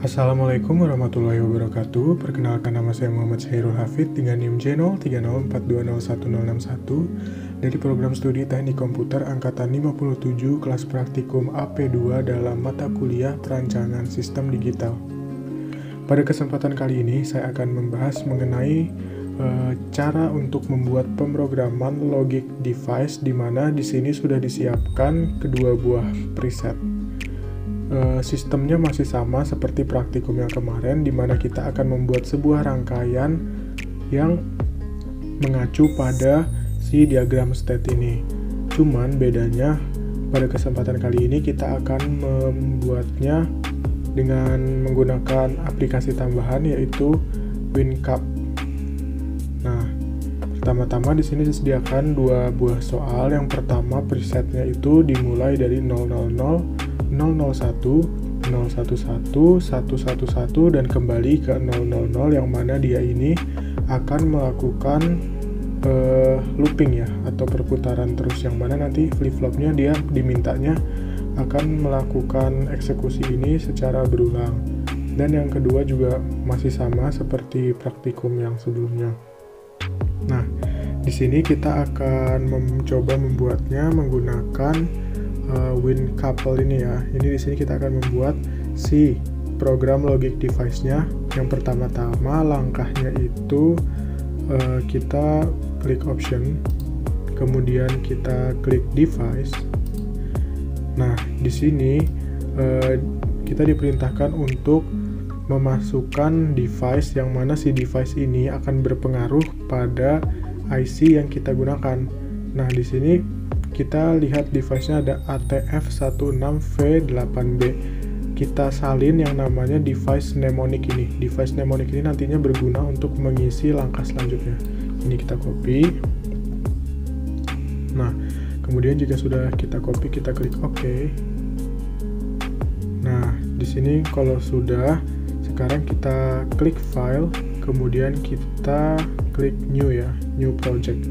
Assalamualaikum warahmatullahi wabarakatuh. Perkenalkan, nama saya Muhammad Syahrul Hafid dengan NIM J030420161 dari program studi Teknik Komputer angkatan 57 kelas praktikum AP2 dalam mata kuliah Perancangan Sistem Digital. Pada kesempatan kali ini saya akan membahas mengenai cara untuk membuat pemrograman logic device, di mana di sini sudah disiapkan kedua buah preset. Sistemnya masih sama seperti praktikum yang kemarin, di mana kita akan membuat sebuah rangkaian yang mengacu pada si diagram state ini. Cuman bedanya pada kesempatan kali ini kita akan membuatnya dengan menggunakan aplikasi tambahan, yaitu WinCap. Nah, pertama-tama di sini disediakan dua buah soal. Yang pertama, presetnya itu dimulai dari 000, 001, 011, 111, dan kembali ke 000, yang mana dia ini akan melakukan looping ya, atau perputaran terus, yang mana nanti flip-flopnya dia dimintanya akan melakukan eksekusi ini secara berulang. Dan yang kedua juga masih sama seperti praktikum yang sebelumnya. Nah, di sini kita akan mencoba membuatnya menggunakan WinCouple ini ya. Ini di sini kita akan membuat si program logic device-nya. Yang pertama-tama langkahnya itu kita klik option, kemudian kita klik device. Nah, di sini kita diperintahkan untuk memasukkan device, yang mana si device ini akan berpengaruh pada IC yang kita gunakan. Nah, di sini kita lihat device-nya ada ATF16V8B. Kita salin yang namanya device mnemonic ini. Device mnemonic ini nantinya berguna untuk mengisi langkah selanjutnya. Ini kita copy. Nah, kemudian jika sudah kita copy, kita klik OK. Nah, di sini kalau sudah, sekarang kita klik file, kemudian kita klik new ya, new project.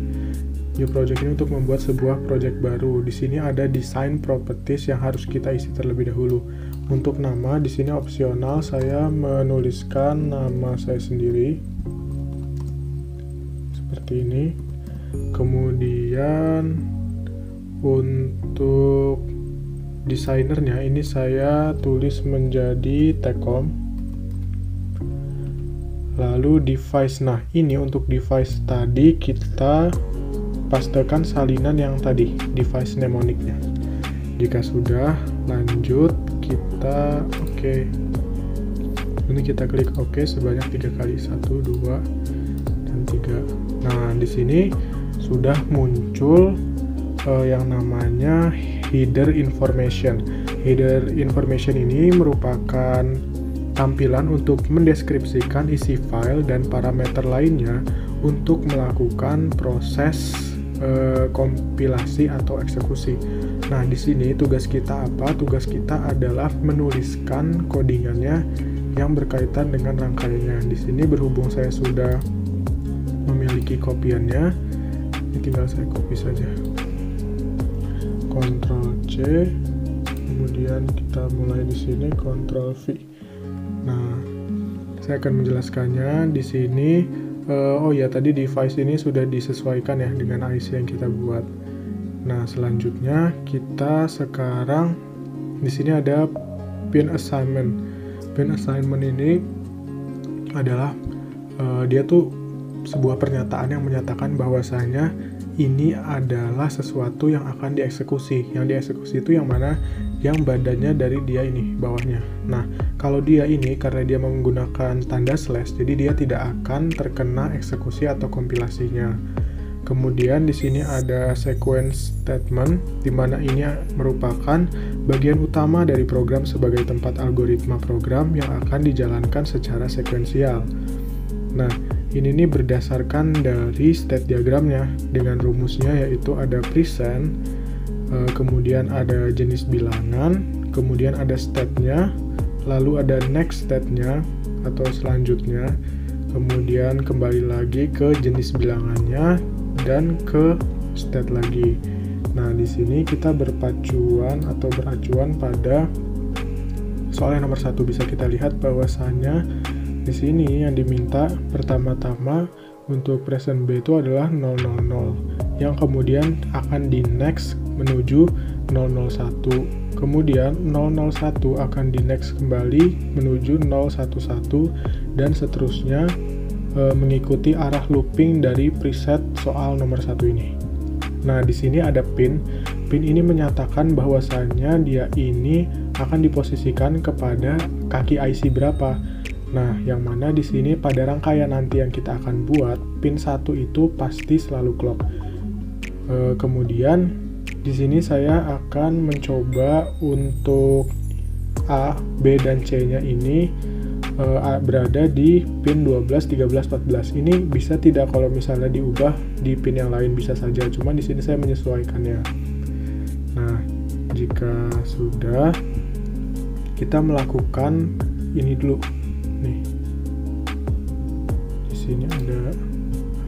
New project ini untuk membuat sebuah project baru. Di sini ada design properties yang harus kita isi terlebih dahulu. Untuk nama, di sini opsional, saya menuliskan nama saya sendiri seperti ini. Kemudian untuk desainernya ini saya tulis menjadi Tecom. Lalu device, nah ini untuk device tadi kita pastekan salinan yang tadi, device mnemonicnya. Jika sudah, lanjut, kita OK. Ini kita klik OK sebanyak 3 kali, 1, 2, dan 3. Nah, di sini sudah muncul yang namanya header information. Header information ini merupakan tampilan untuk mendeskripsikan isi file dan parameter lainnya untuk melakukan proses kompilasi atau eksekusi. Nah, di sini tugas kita apa? Tugas kita adalah menuliskan codingannya yang berkaitan dengan rangkaiannya. Di sini berhubung saya sudah memiliki kopiannya, ini tinggal saya copy saja. Ctrl C, kemudian kita mulai di sini Ctrl V. Nah, saya akan menjelaskannya di sini. Oh ya, tadi device ini sudah disesuaikan ya dengan IC yang kita buat. Nah, selanjutnya kita sekarang di sini ada pin assignment. Pin assignment ini adalah dia tuh sebuah pernyataan yang menyatakan bahwasanya ini adalah sesuatu yang akan dieksekusi. Yang dieksekusi itu yang mana? Yang badannya dari dia ini, bawahnya. Nah, kalau dia ini karena dia menggunakan tanda slash, jadi dia tidak akan terkena eksekusi atau kompilasinya. Kemudian di sini ada sequence statement, di mana ini merupakan bagian utama dari program sebagai tempat algoritma program yang akan dijalankan secara sekuensial. Nah, ini nih berdasarkan dari state diagramnya dengan rumusnya, yaitu ada present, kemudian ada jenis bilangan, kemudian ada state-nya, lalu ada next state-nya atau selanjutnya, kemudian kembali lagi ke jenis bilangannya dan ke state lagi. Nah, di sini kita beracuan pada soal yang nomor 1 bisa kita lihat bahwasannya di sini yang diminta pertama-tama untuk present B itu adalah 000 yang kemudian akan di next menuju 001. Kemudian 001 akan di next kembali menuju 011 dan seterusnya mengikuti arah looping dari preset soal nomor 1 ini. Nah, di sini ada pin. Pin ini menyatakan bahwasannya dia ini akan diposisikan kepada kaki IC berapa. Nah, yang mana di sini pada rangkaian nanti yang kita akan buat, pin 1 itu pasti selalu clock. Kemudian di sini saya akan mencoba untuk A, B, dan C-nya ini berada di pin 12, 13, 14. Ini bisa tidak kalau misalnya diubah di pin yang lain bisa saja, cuman di sini saya menyesuaikannya. Nah, jika sudah, kita melakukan ini dulu. Nih, di sini ada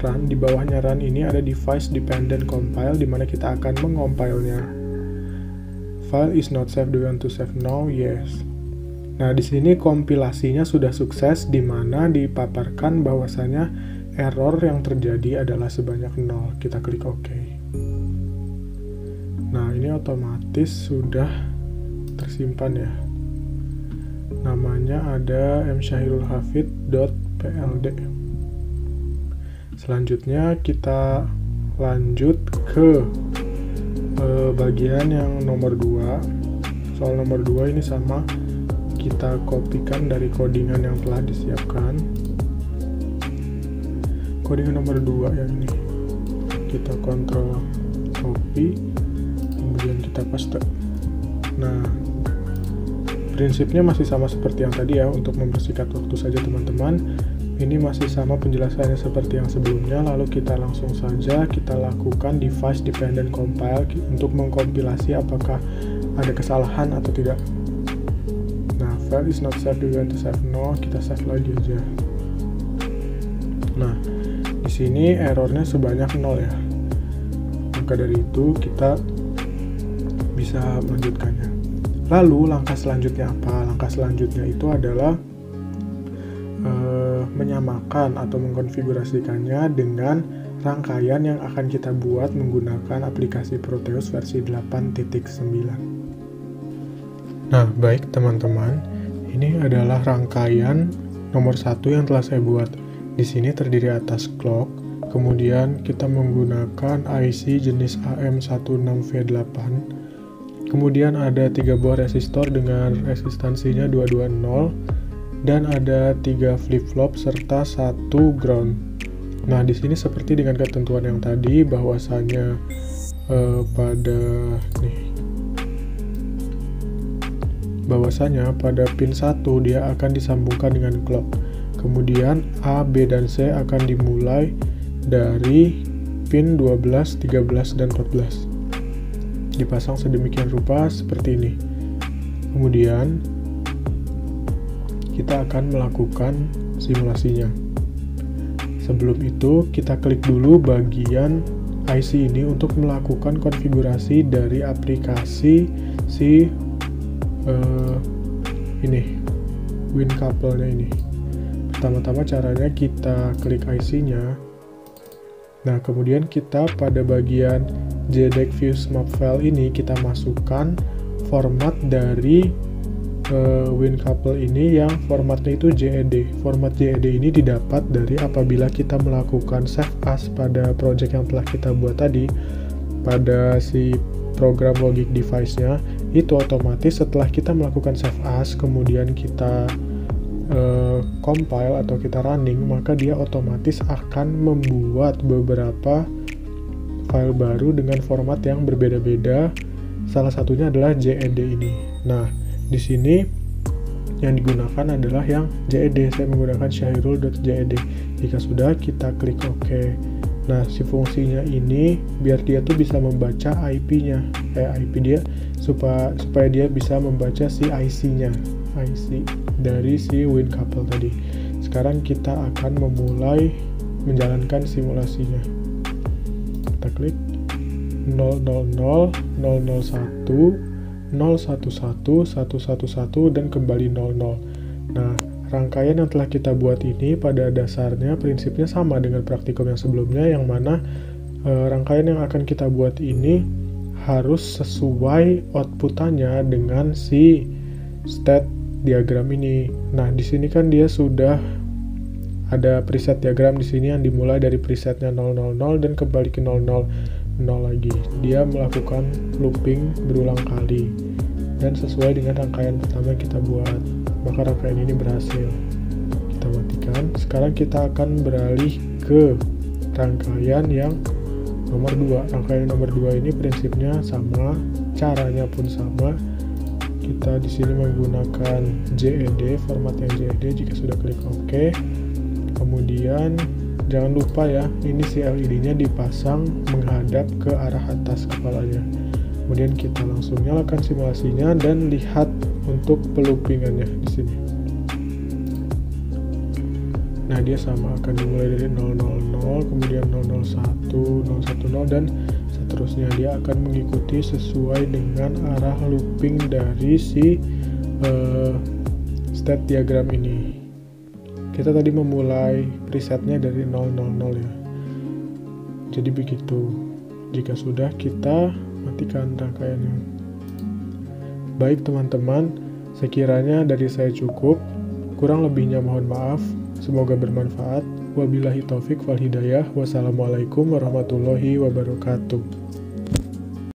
run, di bawahnya run ini ada device dependent compile, di mana kita akan mengompilenya. File is not saved. Do you want to save now? Yes. Nah, di sini kompilasinya sudah sukses, di mana dipaparkan bahwasanya error yang terjadi adalah sebanyak 0. Kita klik OK. Nah, ini otomatis sudah tersimpan ya. Namanya ada msyahirulhafid.pld. Selanjutnya kita lanjut ke bagian yang nomor 2. Soal nomor 2 ini sama, kita kopikan dari codingan yang telah disiapkan. Codingan nomor 2 yang ini kita kontrol copy, kemudian kita paste. Nah, prinsipnya masih sama seperti yang tadi ya, untuk mempersingkat waktu saja teman-teman. Ini masih sama penjelasannya seperti yang sebelumnya, lalu kita langsung saja kita lakukan device dependent compile untuk mengkompilasi apakah ada kesalahan atau tidak. Nah, file is not saved. Do you want to save? No, kita save lagi aja. Nah, di sini errornya sebanyak 0 ya. Maka dari itu kita bisa melanjutkannya. Lalu langkah selanjutnya apa? Langkah selanjutnya itu adalah menyamakan atau mengkonfigurasikannya dengan rangkaian yang akan kita buat menggunakan aplikasi Proteus versi 8.9. Nah, baik teman-teman, ini adalah rangkaian nomor 1 yang telah saya buat. Di sini terdiri atas clock, kemudian kita menggunakan IC jenis AM16V8. Kemudian ada 3 buah resistor dengan resistansinya 220 dan ada 3 flip-flop serta 1 ground. Nah, di sini seperti dengan ketentuan yang tadi bahwasanya pada pin 1 dia akan disambungkan dengan clock. Kemudian A, B, dan C akan dimulai dari pin 12, 13, dan 14. Dipasang sedemikian rupa seperti ini. Kemudian kita akan melakukan simulasinya. Sebelum itu kita klik dulu bagian IC ini untuk melakukan konfigurasi dari aplikasi si WinCouple-nya ini. Pertama-tama caranya kita klik IC-nya. Nah, kemudian kita pada bagian JDEC Views Map File ini kita masukkan format dari WinCouple ini yang formatnya itu JED. Format JED ini didapat dari apabila kita melakukan save as pada project yang telah kita buat tadi pada si program logic device-nya, itu otomatis setelah kita melakukan save as kemudian kita compile atau kita running, maka dia otomatis akan membuat beberapa file baru dengan format yang berbeda-beda. Salah satunya adalah JED ini. Nah, di sini yang digunakan adalah yang JED. Saya menggunakan syahirul.jed. Jika sudah, kita klik OK. Nah, si fungsinya ini biar dia tuh bisa membaca IP-nya, IP dia supaya dia bisa membaca si IC-nya, IC dari si WinCouple tadi. Sekarang kita akan memulai menjalankan simulasinya. Kita klik 000, 001, 002, 011, 111, dan kembali 00. Nah, rangkaian yang telah kita buat ini pada dasarnya prinsipnya sama dengan praktikum yang sebelumnya, yang mana rangkaian yang akan kita buat ini harus sesuai outputannya dengan si state diagram ini. Nah, di sini kan dia sudah ada preset diagram di sini yang dimulai dari presetnya 000 dan kembali ke 000 lagi. Dia melakukan looping berulang kali dan sesuai dengan rangkaian pertama yang kita buat. Maka rangkaian ini berhasil. Kita matikan. Sekarang kita akan beralih ke rangkaian yang nomor 2. Rangkaian nomor 2 ini prinsipnya sama, caranya pun sama. Kita di sini menggunakan JED, formatnya JED. Jika sudah klik OK, kemudian jangan lupa ya, ini si LED-nya dipasang menghadap ke arah atas kepalanya. Kemudian kita langsung nyalakan simulasinya dan lihat untuk peloopingannya di sini. Nah, dia sama, akan dimulai dari 000, kemudian 001, 010, dan seterusnya. Dia akan mengikuti sesuai dengan arah looping dari si state diagram ini. Kita tadi memulai presetnya dari 000 ya. Jadi begitu. Jika sudah, kita matikan rangkaiannya. Baik teman-teman, sekiranya dari saya cukup. Kurang lebihnya mohon maaf. Semoga bermanfaat. Wabillahi taufik wal hidayah. Wassalamualaikum warahmatullahi wabarakatuh.